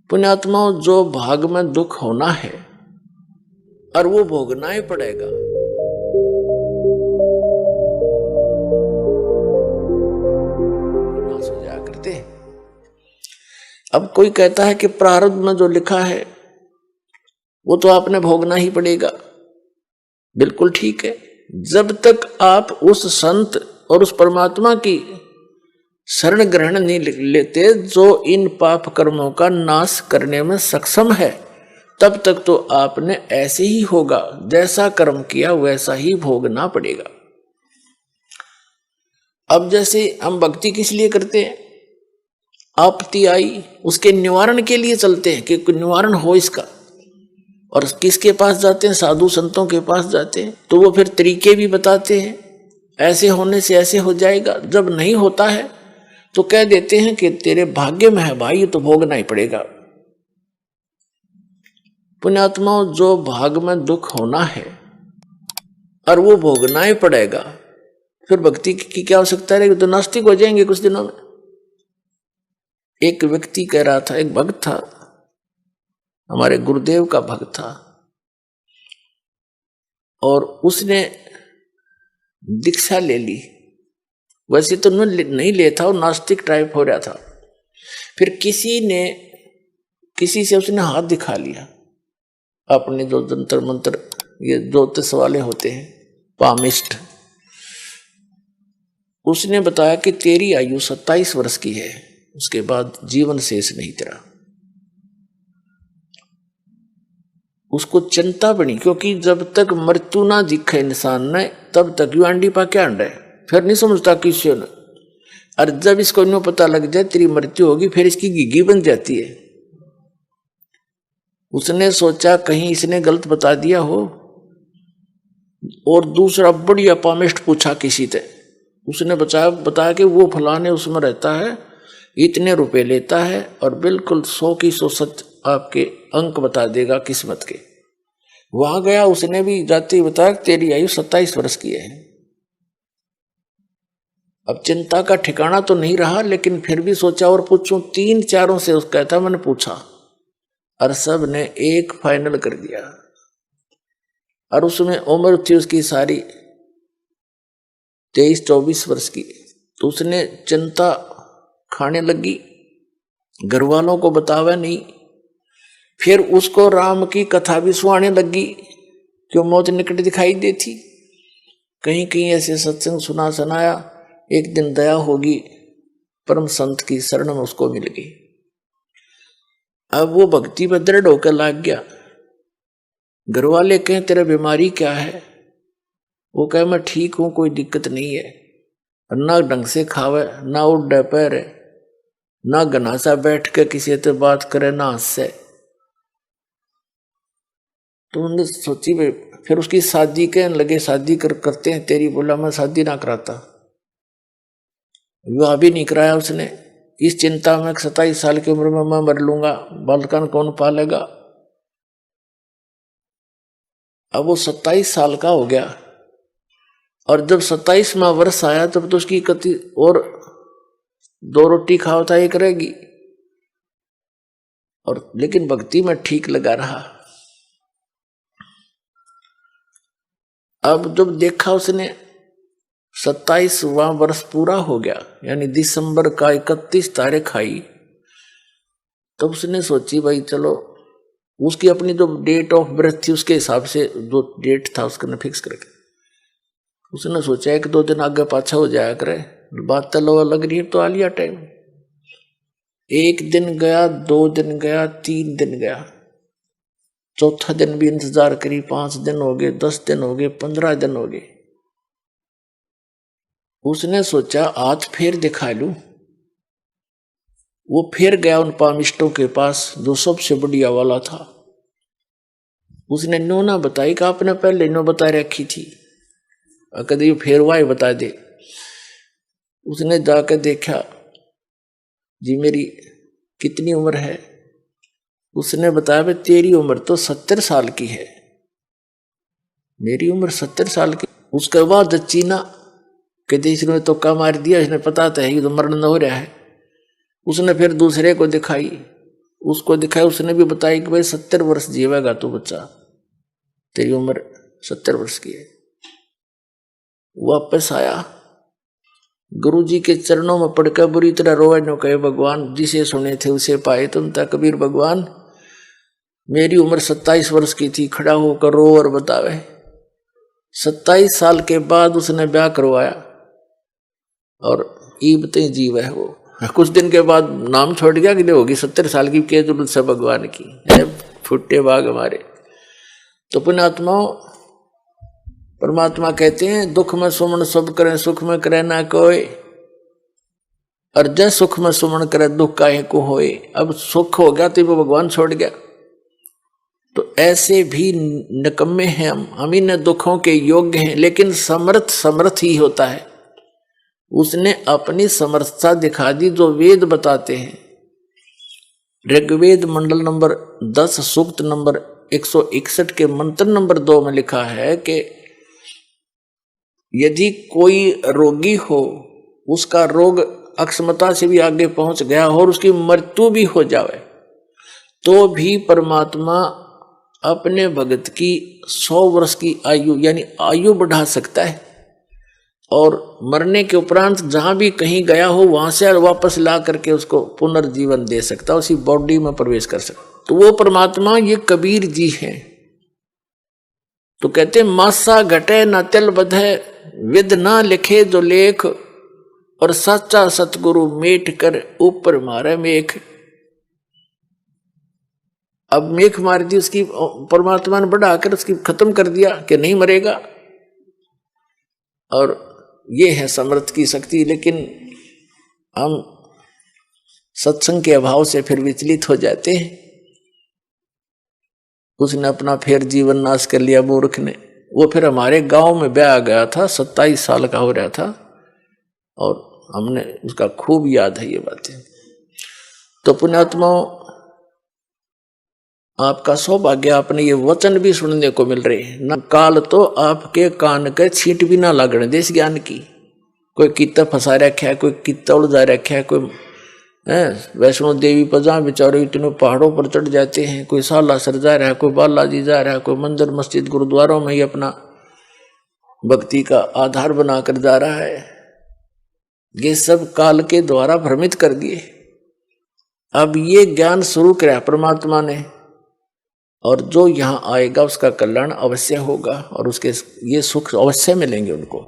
पुण्यात्माओं, जो भाग में दुख होना है और वो भोगना ही पड़ेगा। नाश हो जाया करते। अब कोई कहता है कि प्रारब्ध में जो लिखा है वो तो आपने भोगना ही पड़ेगा। बिल्कुल ठीक है। जब तक आप उस संत और उस परमात्मा की शरण ग्रहण नहीं लेते जो इन पाप कर्मों का नाश करने में सक्षम है, तब तक तो आपने ऐसे ही होगा, जैसा कर्म किया वैसा ही भोगना पड़ेगा। अब जैसे हम भक्ति किस लिए करते हैं? आपत्ति आई उसके निवारण के लिए चलते हैं कि निवारण हो इसका, और किसके पास जाते हैं? साधु संतों के पास जाते हैं। तो वो फिर तरीके भी बताते हैं, ऐसे होने से ऐसे हो जाएगा। जब नहीं होता है तो कह देते हैं कि तेरे भाग्य में है भाई, ये तो भोगना ही पड़ेगा। पुण्यात्माओं, जो भाग में दुख होना है और वो भोगना ही पड़ेगा, फिर भक्ति की क्या आवश्यकता रहेगी? तो नास्तिक हो जाएंगे कुछ दिनों में। एक व्यक्ति कह रहा था, एक भक्त था, हमारे गुरुदेव का भक्त था, और उसने दीक्षा ले ली। वैसे तो नहीं ले था, और नास्तिक टाइप हो रहा था। फिर किसी से उसने हाथ दिखा लिया, अपने जो जंतर मंत्र ये ज्योतिष वाले होते हैं, पामिस्ट। उसने बताया कि तेरी आयु 27 वर्ष की है, उसके बाद जीवन शेष नहीं तेरा। उसको चिंता बनी, क्योंकि जब तक मृत्यु ना दिखे इंसान ने, तब तक यू अंडी पा क्या अंडा है, फिर नहीं समझता किसी ने। और जब इसको यूं पता लग जाए तेरी मृत्यु होगी, फिर इसकी घिघी बन जाती है। उसने सोचा कहीं इसने गलत बता दिया हो, और दूसरा बढ़िया पामिस्ट पूछा किसी से। उसने बताया कि वो फलाने उसमें रहता है, इतने रुपए लेता है, और बिल्कुल 100 की 100 सच आपके अंक बता देगा किस्मत के। वहां गया, उसने भी जाते ही बताया तेरी आयु 27 वर्ष की है। अब चिंता का ठिकाना तो नहीं रहा, लेकिन फिर भी सोचा और पूछूं। 3-4 से उसका था, मैंने पूछा, और सब ने एक फाइनल कर दिया। और उसमें उम्र थी उसकी सारी 23-24 वर्ष की। तो उसने चिंता खाने लगी, घर वालों को बतावा नहीं। फिर उसको राम की कथा भी सुनाने लगी, क्यों मौत निकट दिखाई देती। कहीं कहीं ऐसे सत्संग सुनाया। एक दिन दया होगी, परम संत की शरण में उसको मिल गई। अब वो भक्ति में दृढ़ होकर लाग गया। घर वाले कहें तेरा बीमारी क्या है? वो कहे मैं ठीक हूं, कोई दिक्कत नहीं है। ना ढंग से खावे, ना उठ पैर, ना घनासा बैठ के किसी से बात करे, ना हंसे। तो उन्होंने सोची भाई, फिर उसकी शादी कहने लगे, शादी करते हैं तेरी। बोला मैं शादी ना कराता, विवाह भी नहीं कराया उसने। इस चिंता में 27 साल की उम्र में मैं मर लूंगा, बालकन कौन पालेगा। अब वो 27 साल का हो गया, और जब 27वां वर्ष आया तब तो उसकी कति और 2 रोटी खाओ था, एक रहेगी। और लेकिन भक्ति में ठीक लगा रहा। अब जब देखा उसने 27वां वर्ष पूरा हो गया, यानी दिसंबर का 31 तारीख आई, तब उसने सोची भाई चलो, उसकी अपनी जो डेट ऑफ बर्थ थी उसके हिसाब से जो डेट था उसका फिक्स करके उसने सोचा 1-2 दिन आगे पाछा हो जाया करे, बात तो लग रही है। तो आ लिया टाइम। 1 दिन गया, 2 दिन गया, 3 दिन गया, चौथा दिन भी इंतजार करी। 5 दिन हो गए, 10 दिन हो गए, 15 दिन हो गए। उसने सोचा हाथ फेर दिखा लूं। वो फिर गया उन पामिस्टों के पास जो सबसे बढ़िया वाला था। उसने नो ना बताई कि आपने पहले नो बता रखी थी, कभी फिर वाई बता दे। उसने जाकर देखा, जी मेरी कितनी उम्र है? उसने बताया भाई तेरी उम्र तो 70 साल की है। मेरी उम्र 70 साल की? उसके बाद चीना कहते इसने तो का मार दिया, इसने पता तो है ये तो मरण न हो रहा है। उसने फिर दूसरे को दिखाई, उसको दिखाया, उसने भी बताया कि भाई 70 वर्ष जीवेगा तू बच्चा, तेरी उम्र 70 वर्ष की है। वापस आया, गुरुजी के चरणों में पड़कर बुरी तरह रोए न कहे, भगवान जिसे सुने थे उसे पाए तुम ता कबीर भगवान, मेरी उम्र 27 वर्ष की थी, खड़ा होकर रो और बतावे। 27 साल के बाद उसने ब्याह करवाया और ईबते जीव है वो। कुछ दिन के बाद नाम छोड़ गया कि होगी 70 साल की, क्या जरूरत है भगवान की, फुट्टे बाग हमारे। तो पुण्यात्माओं, परमात्मा कहते हैं दुख में सुमन सब करें, सुख में करे ना कोई, और जय सुख में सुमन करे दुख काहे को होए। अब सुख हो गया तो वो भगवान छोड़ गया। तो ऐसे भी निकम्मे हैं हम इन दुखों के योग्य हैं, लेकिन समर्थ ही होता है। उसने अपनी समर्थता दिखा दी जो वेद बताते हैं। ऋग्वेद मंडल नंबर 10 सूक्त नंबर 161 के मंत्र नंबर 2 में लिखा है कि यदि कोई रोगी हो, उसका रोग अक्षमता से भी आगे पहुंच गया हो और उसकी मृत्यु भी हो जाए, तो भी परमात्मा अपने भगत की 100 वर्ष की आयु यानी आयु बढ़ा सकता है, और मरने के उपरांत जहां भी कहीं गया हो वहां से वापस ला करके उसको पुनर्जीवन दे सकता, उसी बॉडी में प्रवेश कर सकता। तो वो परमात्मा ये कबीर जी हैं। तो कहते मासा घटे न तिल बधे, विद ना लिखे जो लेख, और सच्चा सतगुरु मेट कर ऊपर मारे मेख। अब मेख मार दी उसकी, परमात्मा ने बढ़ाकर उसकी खत्म कर दिया कि नहीं मरेगा। और ये है समर्थ की शक्ति। लेकिन हम सत्संग के अभाव से फिर विचलित हो जाते हैं। उसने अपना फिर जीवन नाश कर लिया मूर्ख ने। वो फिर हमारे गांव में ब्याह गया था, 27 साल का हो रहा था, और हमने उसका खूब याद है ये बातें। तो पुण्यात्माओं, आपका सौभाग्य, आपने ये वचन भी सुनने को मिल रहे हैं। न काल तो आपके कान के छींट भी ना लागने देश ज्ञान की। कोई कितना फंसा रखा है, कोई कितना उलझा रखा है, कोई वैष्णो देवी पर जहाँ बेचारे इतने पहाड़ों पर चढ़ जाते हैं, कोई सालासर जा रहा है, कोई बालाजी जा रहा है, कोई मंदिर मस्जिद गुरुद्वारों में ही अपना भक्ति का आधार बनाकर जा रहा है। ये सब काल के द्वारा भ्रमित कर दिए। अब ये ज्ञान शुरू किया परमात्मा ने, और जो यहाँ आएगा उसका कल्याण अवश्य होगा, और उसके ये सुख अवश्य मिलेंगे उनको।